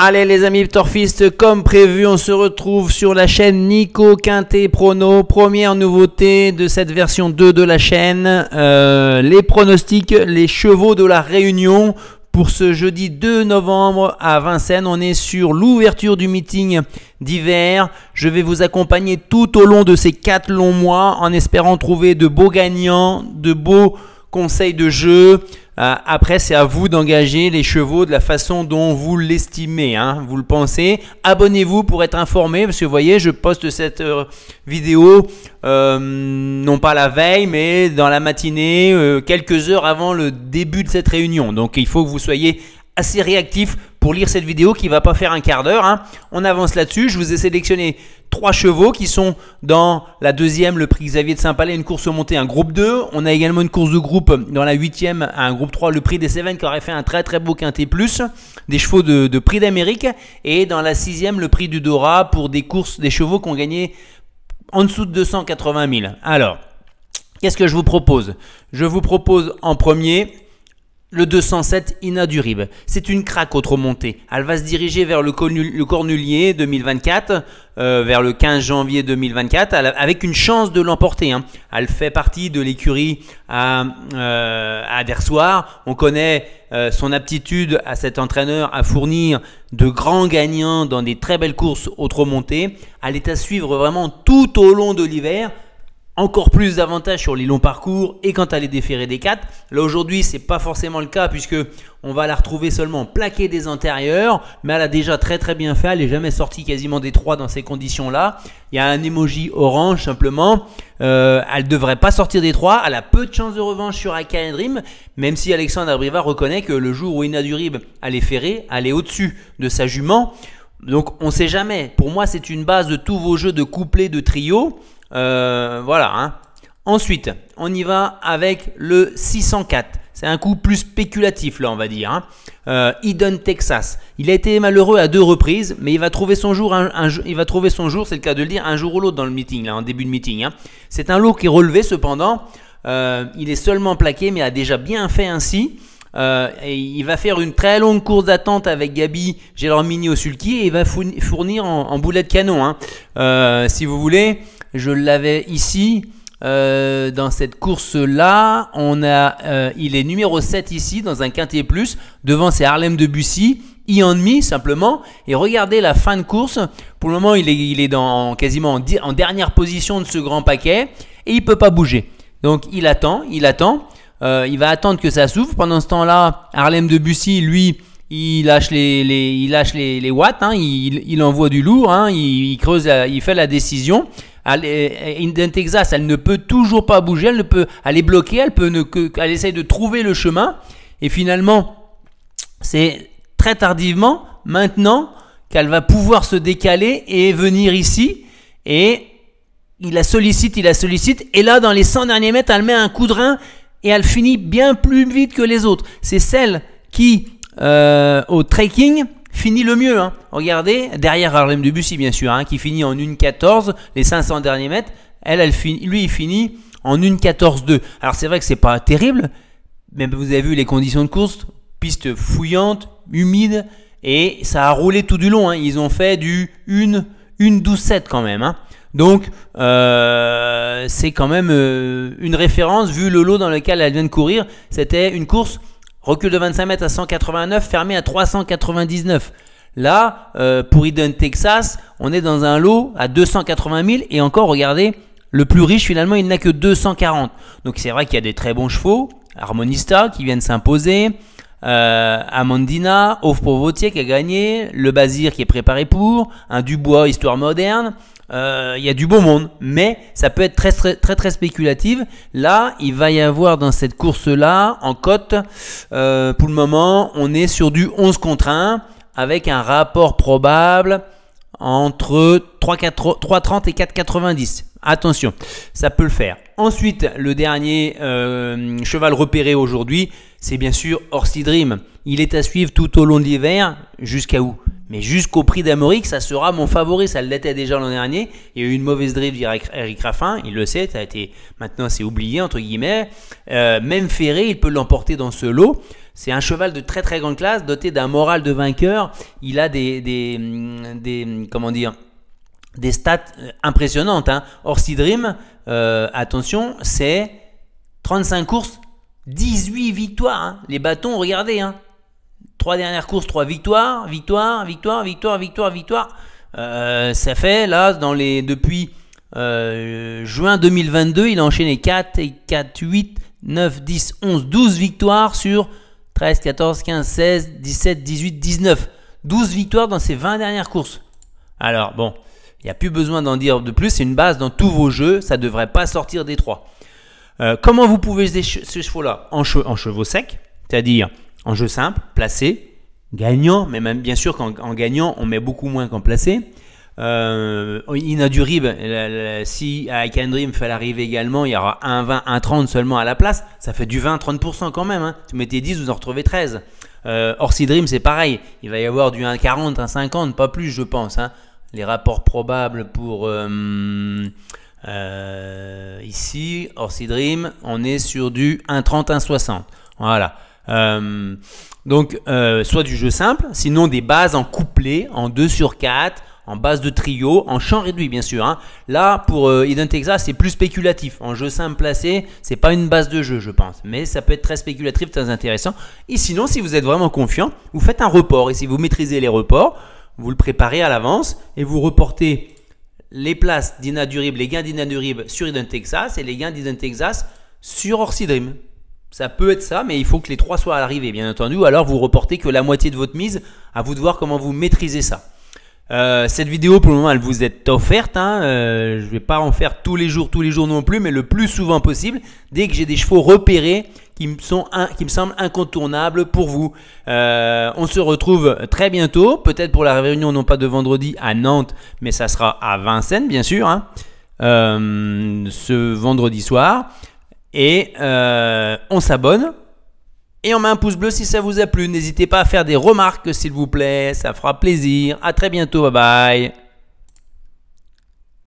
Allez les amis turfistes, comme prévu, on se retrouve sur la chaîne Nico Quintet Prono. Première nouveauté de cette version 2 de la chaîne, les pronostics, les chevaux de la Réunion. Pour ce jeudi 2 novembre à Vincennes, on est sur l'ouverture du meeting d'hiver. Je vais vous accompagner tout au long de ces 4 longs mois en espérant trouver de beaux gagnants, de beaux conseils de jeu. Après, c'est à vous d'engager les chevaux de la façon dont vous l'estimez, hein, vous le pensez. Abonnez-vous pour être informé, parce que vous voyez, je poste cette vidéo, non pas la veille, mais dans la matinée, quelques heures avant le début de cette réunion. Donc, il faut que vous soyez assez réactif pour lire cette vidéo qui ne va pas faire un quart d'heure. Hein. On avance là-dessus. Je vous ai sélectionné 3 chevaux qui sont dans la deuxième, le prix Xavier de Saint-Palais, une course montée, un groupe 2. On a également une course de groupe dans la 8e, un groupe 3, le prix des Cévennes qui aurait fait un très beau quintet plus. Des chevaux de prix d'Amérique. Et dans la 6e, le prix du Dora pour des courses, des chevaux qui ont gagné en dessous de 280 000. Alors, qu'est-ce que je vous propose? Je vous propose en premier le 207 Ina Durib. C'est une craque autre montée. Elle va se diriger vers le Cornulier 2024, vers le 15 janvier 2024, avec une chance de l'emporter. Hein. Elle fait partie de l'écurie à Dersoir. On connaît son aptitude à cet entraîneur à fournir de grands gagnants dans des très belles courses autre montées. Elle est à suivre vraiment tout au long de l'hiver. Encore plus d'avantages sur les longs parcours et quand elle est déférée des 4. Là aujourd'hui, ce n'est pas forcément le cas puisque on va la retrouver seulement plaquée des antérieurs. Mais elle a déjà très bien fait. Elle n'est jamais sortie quasiment des 3 dans ces conditions-là. Il y a un emoji orange simplement. Elle ne devrait pas sortir des 3. Elle a peu de chances de revanche sur Aka Dream. Même si Alexandre Abriva reconnaît que le jour où Ina Durib elle est ferrée, elle est au-dessus de sa jument. Donc on ne sait jamais. Pour moi, c'est une base de tous vos jeux de couplet, de trio. Voilà. Hein. Ensuite, on y va avec le 604. C'est un coup plus spéculatif là, on va dire. Hein. Eden Texas. Il a été malheureux à 2 reprises, mais il va trouver son jour. Il va trouver son jour, c'est le cas de le dire, un jour ou l'autre dans le meeting, là, en début de meeting. Hein. C'est un lot qui est relevé cependant. Il est seulement plaqué, mais a déjà bien fait ainsi. Et il va faire une très longue course d'attente avec Gabi Gelormini au sulky et il va fournir en boulet de canon. Hein. Si vous voulez. Je l'avais ici, dans cette course-là, il est numéro 7 ici, dans un quintet plus, devant c'est Harlem Debussy, Ianmi simplement, et regardez la fin de course, pour le moment il est quasiment en dernière position de ce grand paquet, et il ne peut pas bouger, donc il attend, il va attendre que ça s'ouvre. Pendant ce temps-là, Harlem Debussy, lui, il lâche les watts, hein, il envoie du lourd, hein, il creuse, il fait la décision. Eden Texas, elle ne peut toujours pas bouger, elle est bloquée, elle essaye de trouver le chemin. Et finalement, c'est très tardivement, maintenant, qu'elle va pouvoir se décaler et venir ici. Et il la sollicite. Et là, dans les 100 derniers mètres, elle met un coup de rein et elle finit bien plus vite que les autres. C'est celle qui, au trekking, finit le mieux. Hein. Regardez, derrière Harlem Debussy bien sûr, hein, qui finit en 1,14, les 500 derniers mètres. Lui, il finit en 1,14,2. Alors c'est vrai que c'est pas terrible, mais vous avez vu les conditions de course, piste fouillante, humide, et ça a roulé tout du long. Hein. Ils ont fait du 1,12,7 quand même. Hein. Donc c'est quand même une référence vu le lot dans lequel elle vient de courir. C'était une course recul de 25 mètres à 189, fermé à 399. Là, pour Eden Texas, on est dans un lot à 280 000 et encore, regardez, le plus riche finalement, il n'a que 240. Donc c'est vrai qu'il y a des très bons chevaux. Harmonista qui vient de s'imposer, Amandina, Aufprovotier qui a gagné, le Bazir qui est préparé pour, un Dubois Histoire moderne. Il y a du beau monde, mais ça peut être très spéculatif. Là, il va y avoir dans cette course-là, en cote, pour le moment, on est sur du 11 contre 1, avec un rapport probable entre 3,30 et 4,90. Attention, ça peut le faire. Ensuite, le dernier cheval repéré aujourd'hui, c'est bien sûr Horsey Dream. Il est à suivre tout au long de l'hiver, jusqu'à où? Mais jusqu'au prix d'Amérique, ça sera mon favori. Ça l'était déjà l'an dernier. Il y a eu une mauvaise drive d'Eric Raffin. Il le sait. Maintenant, c'est oublié, entre guillemets. Même Ferré, il peut l'emporter dans ce lot. C'est un cheval de très très grande classe, doté d'un moral de vainqueur. Il a comment dire, des stats impressionnantes. Orsi Dream, attention, c'est 35 courses, 18 victoires. Les bâtons, regardez. 3 dernières courses, 3 victoires, victoire. Ça fait là, depuis juin 2022, il a enchaîné 4, 8, 9, 10, 11, 12 victoires sur 13, 14, 15, 16, 17, 18, 19. 12 victoires dans ces 20 dernières courses. Alors bon, il n'y a plus besoin d'en dire de plus. C'est une base dans tous vos jeux. Ça ne devrait pas sortir des 3. Comment vous pouvez ce chevaux-là en chevaux secs, c'est-à-dire en jeu simple, placé, gagnant, mais même bien sûr qu'en gagnant, on met beaucoup moins qu'en placé. Inadurib, si avec un Dream fait l'arrivée également, il y aura 1,20, 1,30 seulement à la place. Ça fait du 20-30% quand même. Si vous mettez 10, vous en retrouvez 13. Orsi Dream, c'est pareil. Il va y avoir du 1,40, 1,50, pas plus, je pense. Les rapports probables pour ici, Orsi Dream, on est sur du 1,30, 1,60. Voilà. Donc, soit du jeu simple, sinon des bases en couplet, en 2 sur 4, en base de trio, en champ réduit bien sûr. Là, pour Hidden Texas, c'est plus spéculatif. En jeu simple placé, c'est pas une base de jeu, je pense. Mais ça peut être très spéculatif, très intéressant. Et sinon, si vous êtes vraiment confiant, vous faites un report. Et si vous maîtrisez les reports, vous le préparez à l'avance et vous reportez les places d'Inadurib, les gains d'Inadurib sur Hidden Texas et les gains d'Hidden Texas sur Orsi Dream. Ça peut être ça, mais il faut que les 3 soient à l'arrivée, bien entendu. Ou alors, vous reportez que la moitié de votre mise. À vous de voir comment vous maîtrisez ça. Cette vidéo, pour le moment, elle vous est offerte. Je ne vais pas en faire tous les jours non plus, mais le plus souvent possible, dès que j'ai des chevaux repérés qui me semblent incontournables pour vous. On se retrouve très bientôt, peut-être pour la réunion, non pas de vendredi à Nantes, mais ça sera à Vincennes, bien sûr, ce vendredi soir. Et on s'abonne. Et on met un pouce bleu si ça vous a plu. N'hésitez pas à faire des remarques s'il vous plaît. Ça fera plaisir. À très bientôt. Bye bye.